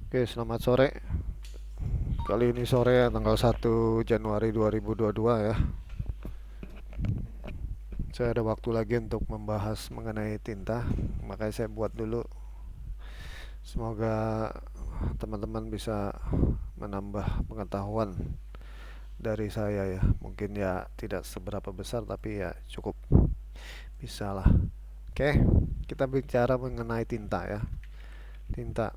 Oke, selamat sore. Kali ini sore tanggal 1 Januari 2022 ya. Saya ada waktu lagi untuk membahas mengenai tinta, makanya saya buat dulu. Semoga teman-teman bisa menambah pengetahuan dari saya ya. Mungkin ya tidak seberapa besar tapi ya cukup bisa lah. Oke, kita bicara mengenai tinta ya. Tinta,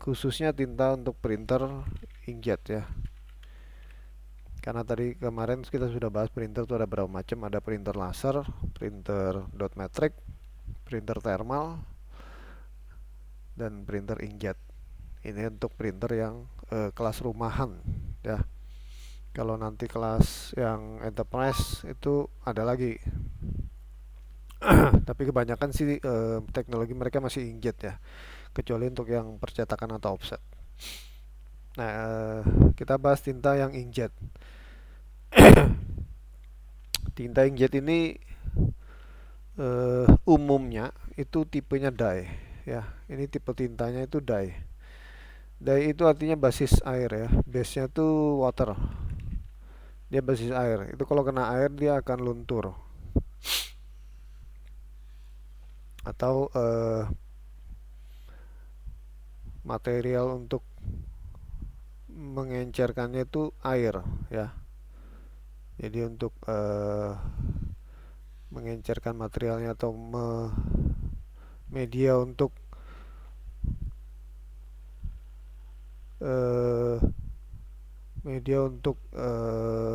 khususnya tinta untuk printer inkjet ya. Karena tadi kemarin kita sudah bahas printer itu ada berapa macam, ada printer laser, printer dot matrix, printer thermal, dan printer inkjet. Ini untuk printer yang kelas rumahan ya. Kalau nanti kelas yang enterprise itu ada lagi. Tapi kebanyakan sih teknologi mereka masih inkjet ya, kecuali untuk yang percetakan atau offset. Nah, kita bahas tinta yang inkjet. Tinta inkjet ini umumnya itu tipenya dye ya. Ini tipe tintanya itu dye. Dye itu artinya basis air ya. Base-nya tuh water. Dia basis air. Itu kalau kena air dia akan luntur. Atau material untuk mengencerkannya itu air ya. Jadi untuk mengencerkan materialnya atau media untuk eh,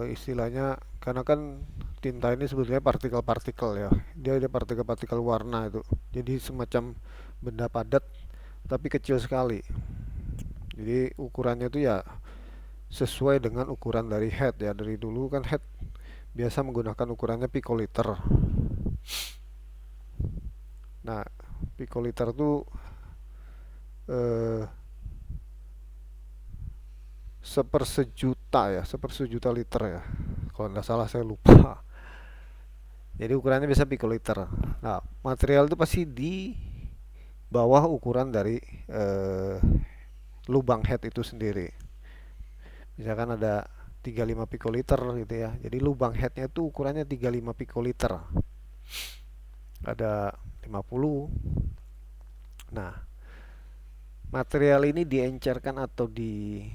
istilahnya, karena kan tinta ini sebetulnya partikel-partikel ya, dia ada partikel-partikel warna itu, jadi semacam benda padat tapi kecil sekali. Jadi ukurannya itu ya sesuai dengan ukuran dari head ya. Dari dulu kan head biasa menggunakan ukurannya pikoliter. Nah, pikoliter itu eh, sepersejuta ya, sepersejuta liter ya. Kalau nggak salah saya lupa. Jadi ukurannya bisa pikoliter. Nah, material itu pasti di bawah ukuran dari eh, lubang head itu sendiri. Misalkan ada 35 pikoliter gitu ya. Jadi lubang headnya itu ukurannya 35 pikoliter. Ada 50. Nah, material ini diencerkan atau di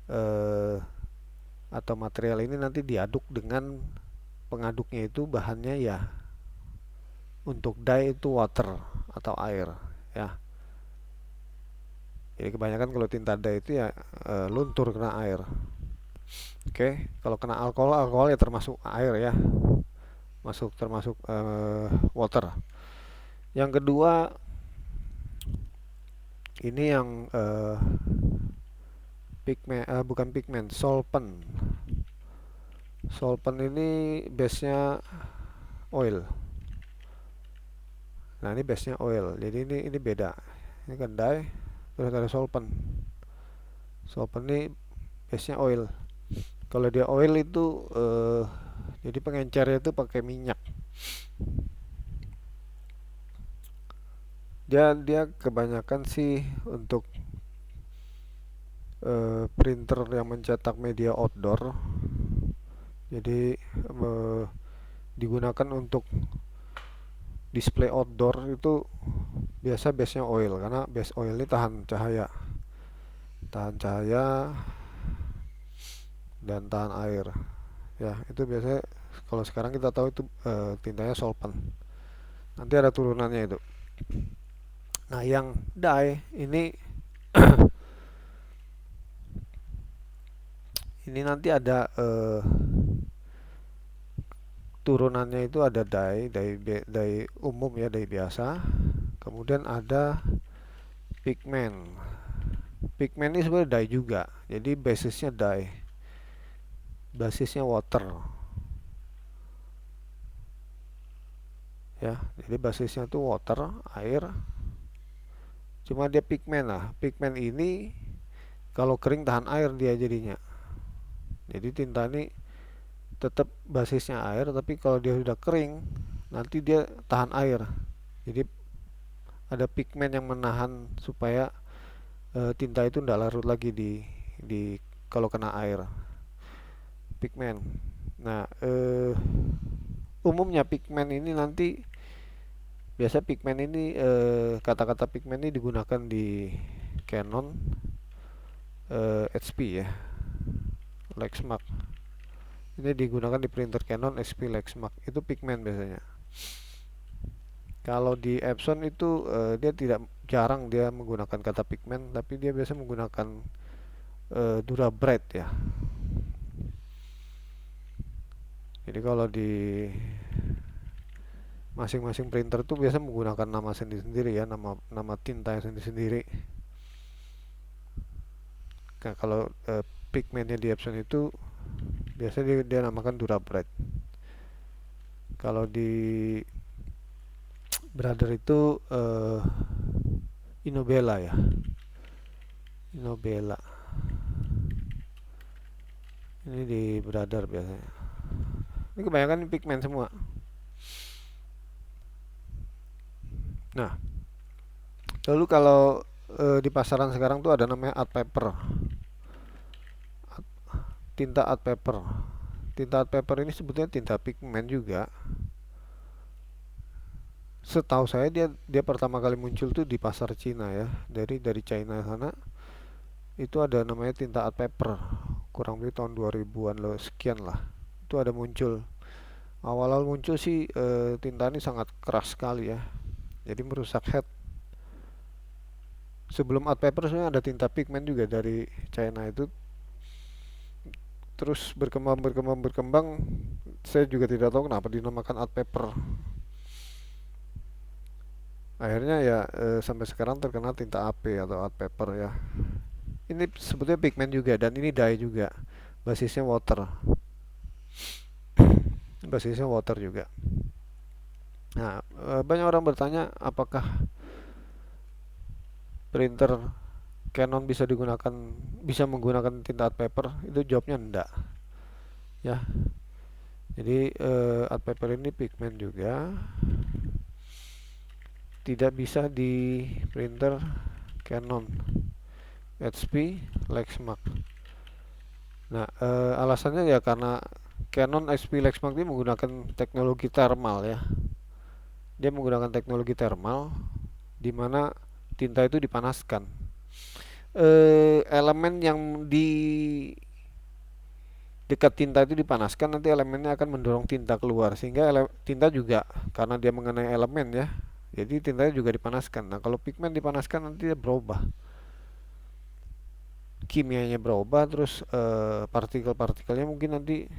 eh, atau material ini nanti diaduk dengan pengaduknya itu bahannya ya, untuk dye itu water atau air ya. Jadi kebanyakan kalau tinta dye itu ya luntur kena air. Oke, kalau kena alkohol, alkohol ya termasuk air ya, termasuk water. Yang kedua ini yang pigmen, bukan pigmen, solvent. Solvent ini base-nya oil. Nah, ini base-nya oil. Jadi ini beda. Ini kan dye, terus ada solvent. Solvent ini base-nya oil. Kalau dia oil itu jadi pengencernya itu pakai minyak. Dia kebanyakan sih untuk printer yang mencetak media outdoor. Jadi digunakan untuk display outdoor itu biasa base-nya oil, karena base oil ini tahan cahaya dan tahan air ya. Itu biasanya kalau sekarang kita tahu itu tintanya solvent. Nanti ada turunannya itu. Nah, yang dye ini ini nanti ada turunannya itu ada dye umum ya, dye biasa. Kemudian ada pigmen. Pigmen ini sebenarnya dye juga. Jadi basisnya dye. Basisnya water. Ya, jadi basisnya itu water, air. Cuma dia pigmen lah. Pigmen ini kalau kering tahan air dia jadinya. Jadi tinta ini tetap basisnya air, tapi kalau dia sudah kering nanti dia tahan air. Jadi ada pigmen yang menahan supaya tinta itu tidak larut lagi di kalau kena air. Pigmen. Nah, umumnya pigmen ini nanti biasa pigmen ini kata-kata pigmen ini digunakan di Canon, HP ya, Lexmark. Ini digunakan di printer Canon, HP, Lexmark. Itu pigmen biasanya. Kalau di Epson itu dia tidak jarang dia menggunakan kata pigmen, tapi dia biasa menggunakan Durabright ya. Jadi kalau di masing-masing printer tuh biasa menggunakan nama sendiri-sendiri ya, nama tinta yang sendiri-sendiri. Nah, kalau pigmennya di Epson itu biasa dia namakan Durabright. Kalau di Brother itu Inobella ya. Inobella. Ini di Brother biasanya. Ini kebanyakan pigmen semua. Nah, lalu kalau di pasaran sekarang tuh ada namanya art paper. Tinta art paper. Tinta art paper ini sebetulnya tinta pigmen juga. Setahu saya dia pertama kali muncul tuh di pasar Cina ya. Dari China sana itu ada namanya tinta art paper. Kurang lebih tahun 2000-an loh, sekian lah. Itu ada muncul. Awal-awal muncul sih tinta ini sangat keras sekali ya. Jadi merusak head. Sebelum art paper sebenarnya ada tinta pigmen juga dari China itu. Terus berkembang. Saya juga tidak tahu kenapa dinamakan art paper. Akhirnya ya sampai sekarang terkenal tinta AP atau art paper ya. Ini sebetulnya pigmen juga dan ini dye juga. Basisnya water. Basisnya water juga. Nah, banyak orang bertanya apakah printer Canon bisa menggunakan tinta art paper? Itu jawabnya enggak. Ya. Jadi art paper ini pigmen juga. Tidak bisa di printer Canon, HP, Lexmark. Nah, alasannya ya karena Canon, HP, Lexmark ini menggunakan teknologi thermal ya. Dia menggunakan teknologi thermal di mana tinta itu dipanaskan. Elemen yang di dekat tinta itu dipanaskan, nanti elemennya akan mendorong tinta keluar sehingga tinta juga karena dia mengenai elemen ya. Jadi tintanya juga dipanaskan. Nah, kalau pigmen dipanaskan nanti dia berubah. Kimianya berubah terus partikel-partikelnya mungkin nanti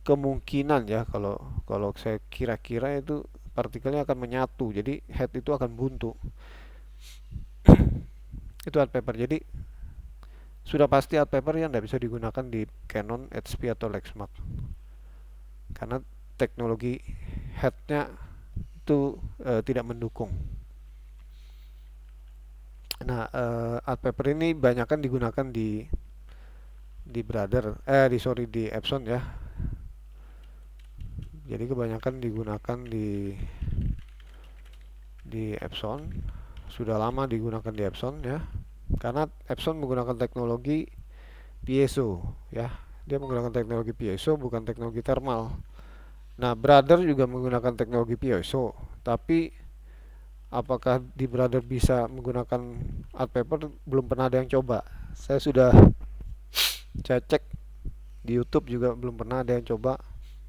kemungkinan ya kalau kalau saya kira-kira itu partikelnya akan menyatu. Jadi head itu akan buntu. Itu art paper. Jadi sudah pasti art paper yang tidak bisa digunakan di Canon, HP atau Lexmark karena teknologi headnya itu tidak mendukung. Nah, art paper ini banyak kan digunakan di Epson ya. Jadi kebanyakan digunakan di Epson. Sudah lama digunakan di Epson ya. Karena Epson menggunakan teknologi piezo ya. Dia menggunakan teknologi piezo bukan teknologi thermal. Nah, Brother juga menggunakan teknologi piezo, tapi apakah di Brother bisa menggunakan art paper belum pernah ada yang coba. Saya cek di YouTube juga belum pernah ada yang coba.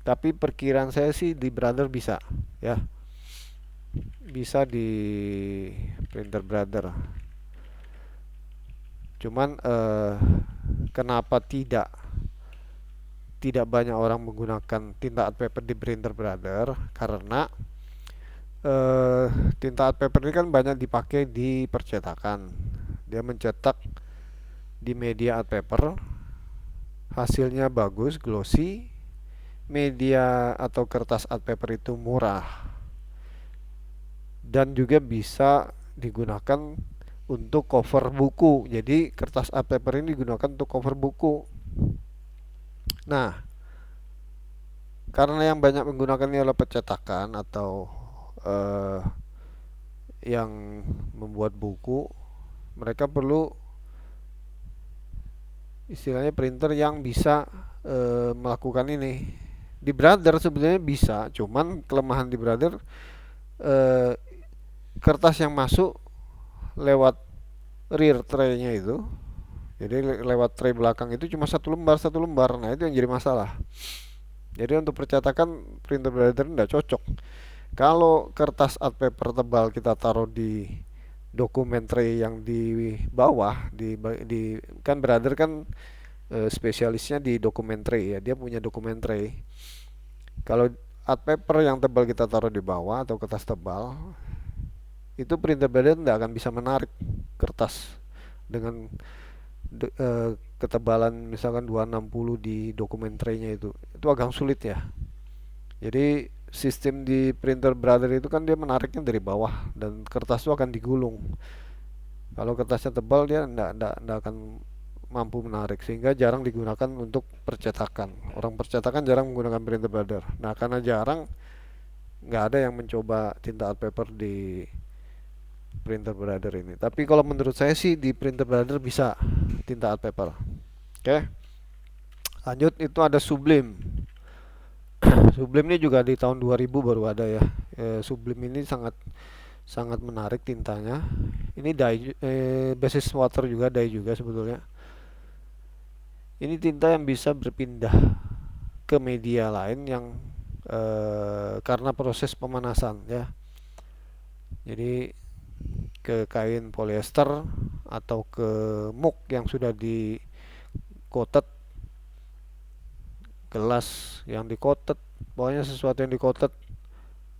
Tapi perkiraan saya sih di Brother bisa ya. Bisa di printer Brother. Cuman kenapa tidak banyak orang menggunakan tinta art paper di printer Brother karena tinta art paper ini kan banyak dipakai di percetakan. Dia mencetak di media art paper, hasilnya bagus, glossy. Media atau kertas art paper itu murah dan juga bisa digunakan untuk cover buku. Jadi kertas art paper ini digunakan untuk cover buku. Nah, karena yang banyak menggunakan ini adalah percetakan atau yang membuat buku, mereka perlu istilahnya printer yang bisa melakukan ini. Di Brother sebenarnya bisa, cuman kelemahan di Brother, eh, kertas yang masuk lewat rear tray-nya itu, jadi lewat tray belakang itu cuma satu lembar. Nah itu yang jadi masalah. Jadi untuk percetakan printer Brother tidak cocok. Kalau kertas art paper tebal kita taruh di dokumen tray yang di bawah, di kan Brother kan spesialisnya di dokumen tray ya, dia punya dokumen tray. Kalau art paper yang tebal kita taruh di bawah atau kertas tebal, itu printer Brother tidak akan bisa menarik kertas dengan ketebalan misalkan 260 di dokumen tray-nya itu agak sulit ya. Jadi sistem di printer Brother itu kan dia menariknya dari bawah dan kertas itu akan digulung. Kalau kertasnya tebal dia enggak akan mampu menarik, sehingga jarang digunakan untuk percetakan. Orang percetakan jarang menggunakan printer Brother. Nah karena jarang, nggak ada yang mencoba tinta art paper di printer Brother ini. Tapi kalau menurut saya sih di printer Brother bisa tinta art paper. Oke, lanjut itu ada Sublime. Sublime ini juga di tahun 2000 baru ada ya. Sublime ini sangat sangat menarik tintanya. Ini dye, basis water juga, dye juga sebetulnya. Ini tinta yang bisa berpindah ke media lain yang karena proses pemanasan ya. Jadi ke kain polyester atau ke muk yang sudah di coated, gelas yang di coated, pokoknya sesuatu yang di coated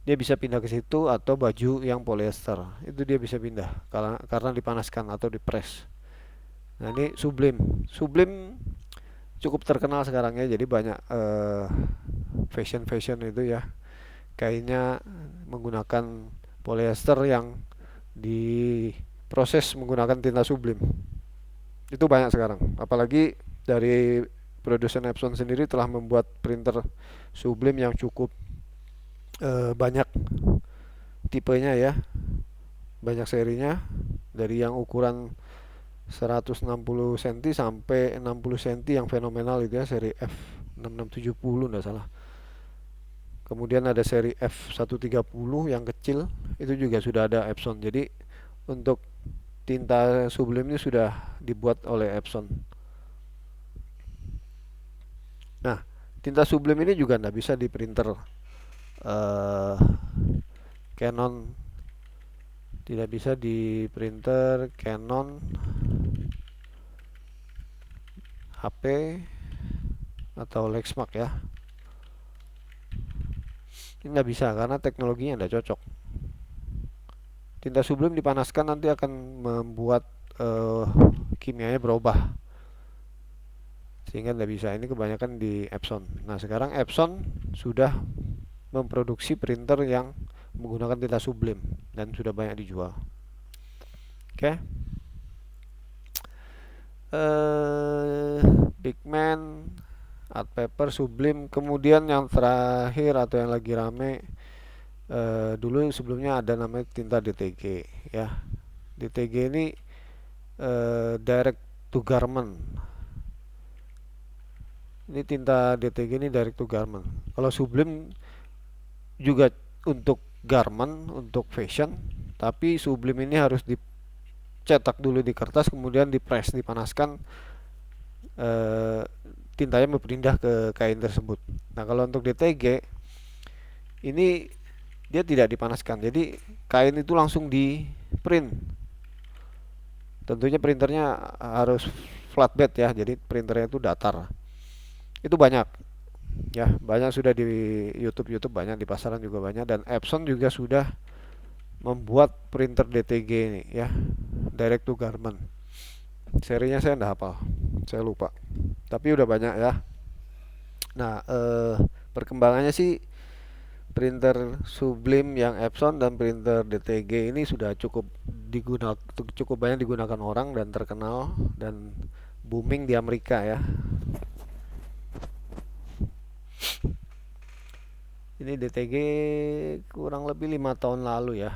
dia bisa pindah ke situ, atau baju yang polyester itu dia bisa pindah karena dipanaskan atau dipres. Nah ini Sublime. Sublime cukup terkenal sekarang ya, jadi banyak fashion itu ya, kainnya menggunakan polyester yang diproses menggunakan tinta Sublime. Itu banyak sekarang, apalagi dari produsen Epson sendiri telah membuat printer Sublime yang cukup banyak tipenya ya, banyak serinya, dari yang ukuran 160 cm sampai 60 cm yang fenomenal itu ya, seri F6670 enggak salah. Kemudian ada seri F130 yang kecil, itu juga sudah ada Epson. Jadi untuk tinta Sublime ini sudah dibuat oleh Epson. Nah, tinta Sublime ini juga tidak bisa di printer Canon, tidak bisa di printer Canon, HP atau Lexmark ya. Ini nggak bisa karena teknologinya tidak cocok. Tinta Sublime dipanaskan nanti akan membuat kimianya berubah, sehingga tidak bisa. Ini kebanyakan di Epson. Nah sekarang Epson sudah memproduksi printer yang menggunakan tinta Sublime dan sudah banyak dijual. Oke. Pigment, art paper, Sublime. Kemudian yang terakhir atau yang lagi rame, dulu sebelumnya ada namanya tinta DTG ya. DTG ini direct to garment. Ini tinta DTG ini direct to garment. Kalau Sublime juga untuk garment, untuk fashion, tapi Sublime ini harus dicetak dulu di kertas, kemudian dipres, dipanaskan, tintanya berpindah ke kain tersebut. Nah kalau untuk DTG ini dia tidak dipanaskan, jadi kain itu langsung di print. Tentunya printernya harus flatbed ya, jadi printernya itu datar. Itu banyak ya, banyak sudah di YouTube banyak, di pasaran juga banyak, dan Epson juga sudah membuat printer DTG ini ya, direct to garment. Serinya saya enggak hafal, saya lupa, tapi udah banyak ya. Nah perkembangannya sih, printer Sublime yang Epson dan printer DTG ini sudah cukup banyak digunakan orang dan terkenal dan booming di Amerika ya. Ini DTG kurang lebih 5 tahun lalu ya,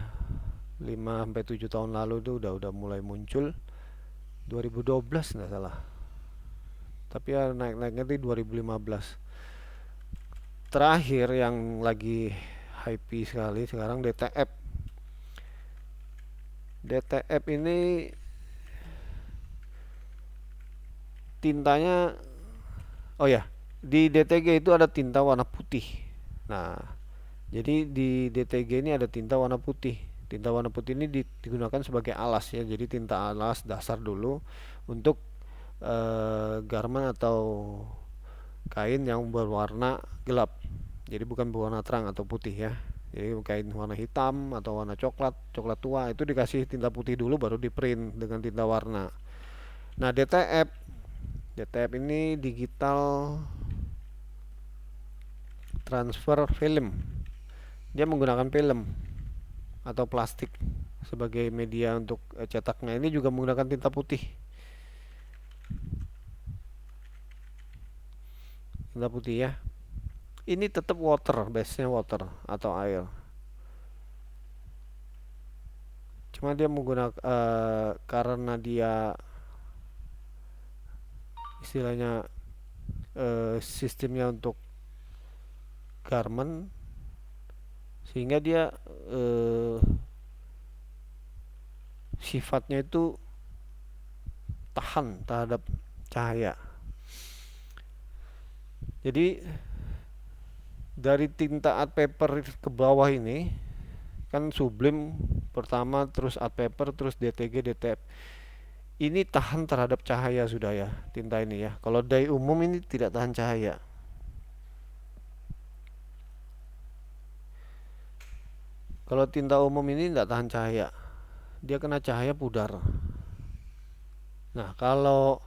5 sampai 7 tahun lalu itu udah mulai muncul, 2012 nggak salah. Tapi ya naik-naiknya di 2015. Terakhir yang lagi hype sekali sekarang DTF. DTF ini tintanya, oh ya, di DTG itu ada tinta warna putih. Nah, jadi di DTG ini ada tinta warna putih. Tinta warna putih ini digunakan sebagai alas ya. Jadi tinta alas dasar dulu untuk garment atau kain yang berwarna gelap. Jadi bukan berwarna terang atau putih ya. Jadi kain warna hitam atau warna coklat, coklat tua itu dikasih tinta putih dulu baru di print dengan tinta warna. Nah, DTF ini digital transfer film. Dia menggunakan film atau plastik sebagai media untuk cetaknya. Ini juga menggunakan tinta putih. Tinta putih ya. Ini tetap water, base-nya water atau air. Cuma dia menggunakan karena dia istilahnya sistemnya untuk garment, sehingga dia eh, sifatnya itu tahan terhadap cahaya. Jadi dari tinta art paper ke bawah ini kan sublim pertama, terus art paper, terus DTG, DTF. Ini tahan terhadap cahaya sudah ya, tinta ini ya. Kalau dye umum ini tidak tahan cahaya. Kalau tinta umum ini tidak tahan cahaya, dia kena cahaya pudar. Nah, kalau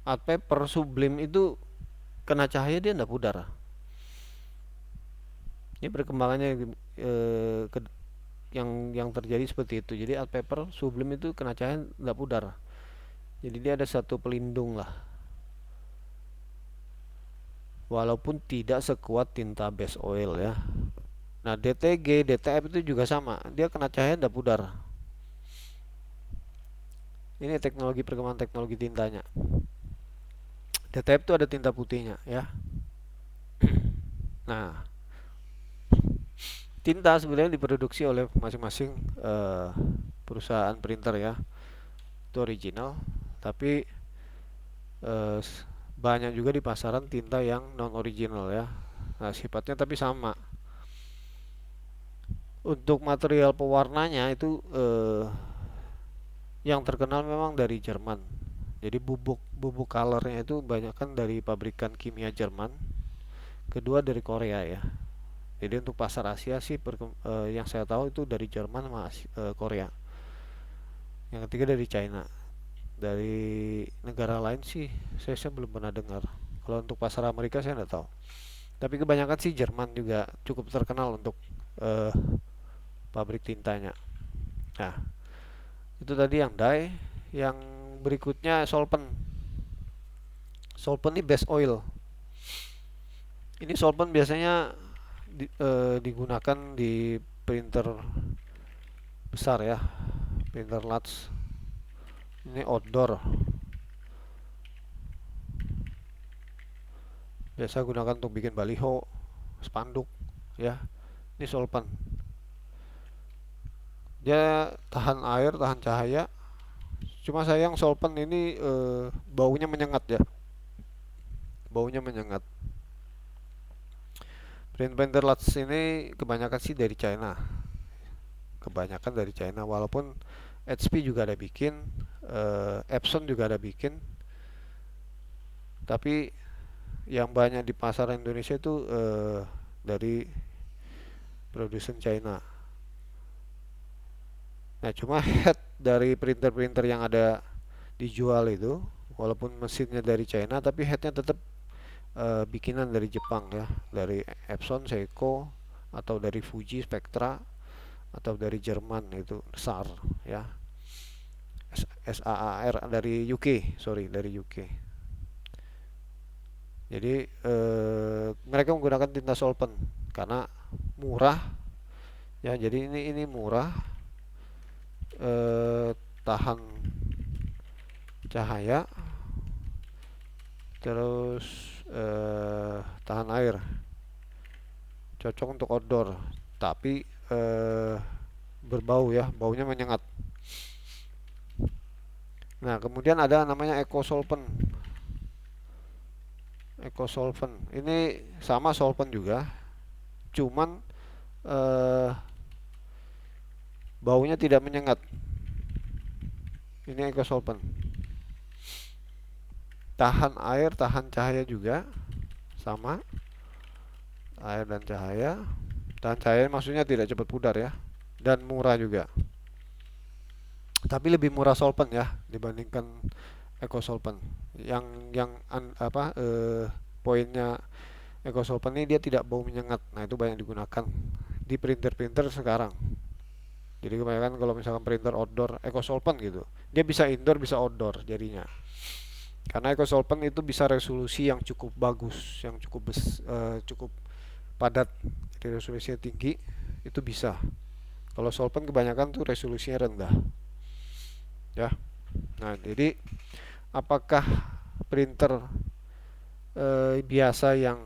art paper sublim itu kena cahaya dia tidak pudar. Ini perkembangannya yang terjadi seperti itu. Jadi art paper sublim itu kena cahaya tidak pudar. Jadi dia ada satu pelindung lah. Walaupun tidak sekuat tinta base oil ya. Nah, DTG, DTF itu juga sama. Dia kena cahaya tidak pudar. Ini teknologi, perkembangan teknologi tintanya. DTF itu ada tinta putihnya ya. Nah, tinta sebenarnya diproduksi oleh masing-masing perusahaan printer ya. Itu original, tapi eh, banyak juga di pasaran tinta yang non original ya. Nah, sifatnya tapi sama. Untuk material pewarnanya itu yang terkenal memang dari Jerman. Jadi bubuk bubuk colornya itu banyak kan dari pabrikan kimia Jerman. Kedua dari Korea ya. Jadi untuk pasar Asia sih yang saya tahu itu dari Jerman sama Korea. Yang ketiga dari China. Dari negara lain sih saya belum pernah dengar. Kalau untuk pasar Amerika saya nggak tahu. Tapi kebanyakan sih Jerman juga cukup terkenal untuk eh, pabrik tintanya. Nah, itu tadi yang dye. Yang berikutnya solvent. Solvent ini base oil. Ini solvent biasanya digunakan di printer besar ya, printer large. Ini outdoor. Biasa gunakan untuk bikin baliho, spanduk ya. Ini solvent. Dia tahan air, tahan cahaya. Cuma sayang solvent ini baunya menyengat ya. Baunya menyengat. Printer large ini kebanyakan sih dari China. Kebanyakan dari China, walaupun HP juga ada bikin, Epson juga ada bikin. Tapi yang banyak di pasar Indonesia itu dari produsen China. Nah, cuma head dari printer-printer yang ada dijual itu, walaupun mesinnya dari China, tapi headnya tetap bikinan dari Jepang ya, dari Epson, Seiko, atau dari Fuji, Spectra, atau dari Jerman itu SAR ya, SAAR dari UK, sorry dari UK. Jadi mereka menggunakan tinta solvent karena murah, Ya, jadi ini murah, tahan cahaya, terus tahan air, cocok untuk outdoor, tapi berbau ya, baunya menyengat. Nah, kemudian ada namanya eco solvent ini sama solvent juga, cuman eh, baunya tidak menyengat. Ini eco solvent, tahan air, tahan cahaya juga, sama air dan cahaya. Tahan cahaya maksudnya tidak cepat pudar ya, dan murah juga. Tapi lebih murah solvent ya dibandingkan eco solvent. Yang poinnya eco solvent ini dia tidak bau menyengat. Nah, itu banyak digunakan di printer-printer sekarang. Jadi kebanyakan kalau misalkan printer outdoor eco solvent gitu, dia bisa indoor bisa outdoor jadinya. Karena eco solvent itu bisa resolusi yang cukup bagus, yang cukup padat, jadi resolusinya tinggi, itu bisa. Kalau solvent kebanyakan tuh resolusinya rendah, ya. Nah, jadi apakah printer biasa yang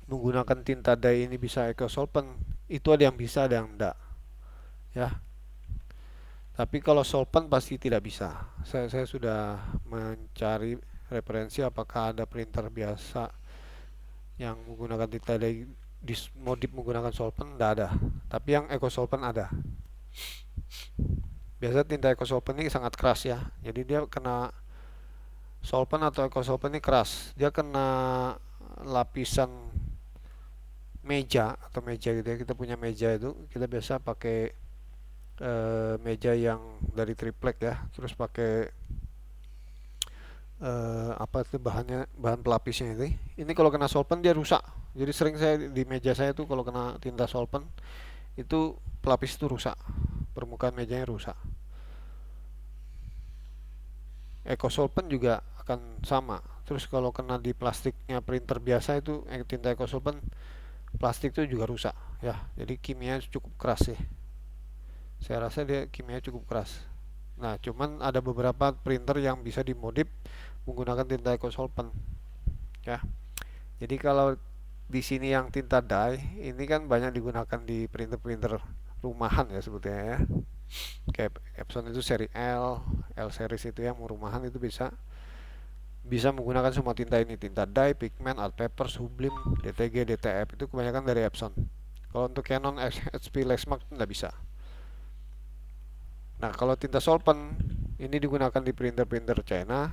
menggunakan tinta dye ini bisa eco solvent? Itu ada yang bisa, ada yang enggak, ya. Tapi kalau solvent pasti tidak bisa. Saya sudah mencari referensi apakah ada printer biasa yang menggunakan tinta dye modif menggunakan solvent, tidak ada. Tapi yang eco solvent ada. Biasa tinta eco solvent ini sangat keras ya. Jadi dia kena solvent atau eco solvent ini keras. Dia kena lapisan meja atau meja gitu ya. Kita punya meja itu, kita biasa pakai meja yang dari triplek ya. Terus pakai apa itu bahan pelapisnya itu. Ini kalau kena solvent dia rusak. Jadi sering saya di meja saya tuh kalau kena tinta solvent itu pelapis itu rusak. Permukaan mejanya rusak. Eco solvent juga akan sama. Terus kalau kena di plastiknya printer biasa itu tinta eco solvent, plastik itu juga rusak ya. Jadi kimia cukup keras sih. Saya rasa dia kimia cukup keras. Nah, cuman ada beberapa printer yang bisa dimodif menggunakan tinta eco solvent ya. Jadi kalau di sini yang tinta dye ini kan banyak digunakan di printer-printer rumahan ya sebetulnya ya. Kayak Epson itu seri L series itu yang rumahan itu bisa bisa menggunakan semua tinta ini, tinta dye, pigment, art paper, sublim, DTG, DTF itu kebanyakan dari Epson. Kalau untuk Canon, HP, Lexmark tidak bisa. Nah, kalau tinta solvent ini digunakan di printer-printer China.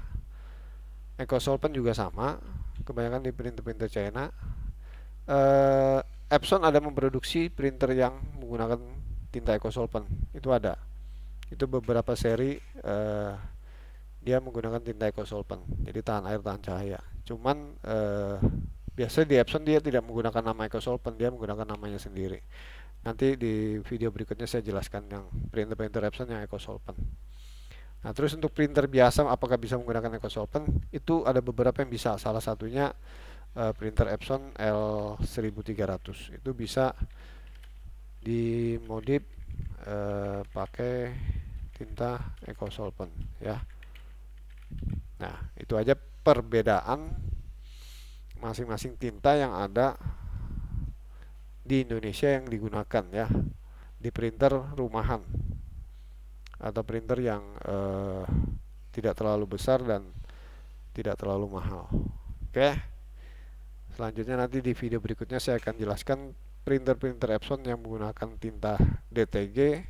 Eco solvent juga sama, kebanyakan di printer-printer China. eh, Epson ada memproduksi printer yang menggunakan tinta eco solvent, itu ada. Itu beberapa seri dia menggunakan tinta eco solvent, jadi tahan air, tahan cahaya. Cuman biasanya di Epson dia tidak menggunakan nama eco solvent, dia menggunakan namanya sendiri. Nanti di video berikutnya saya jelaskan yang printer-printer Epson yang eco solvent. Nah, terus untuk printer biasa apakah bisa menggunakan eco solvent? Itu ada beberapa yang bisa. Salah satunya printer Epson L1300. Itu bisa dimodif pakai tinta eco solvent ya. Nah, itu aja perbedaan masing-masing tinta yang ada di Indonesia yang digunakan ya di printer rumahan atau printer yang tidak terlalu besar dan tidak terlalu mahal. Oke, selanjutnya nanti di video berikutnya saya akan jelaskan printer-printer Epson yang menggunakan tinta DTG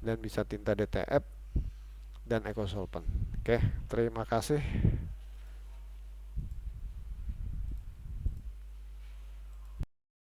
dan bisa tinta DTF dan eco solvent. Oke, terima kasih.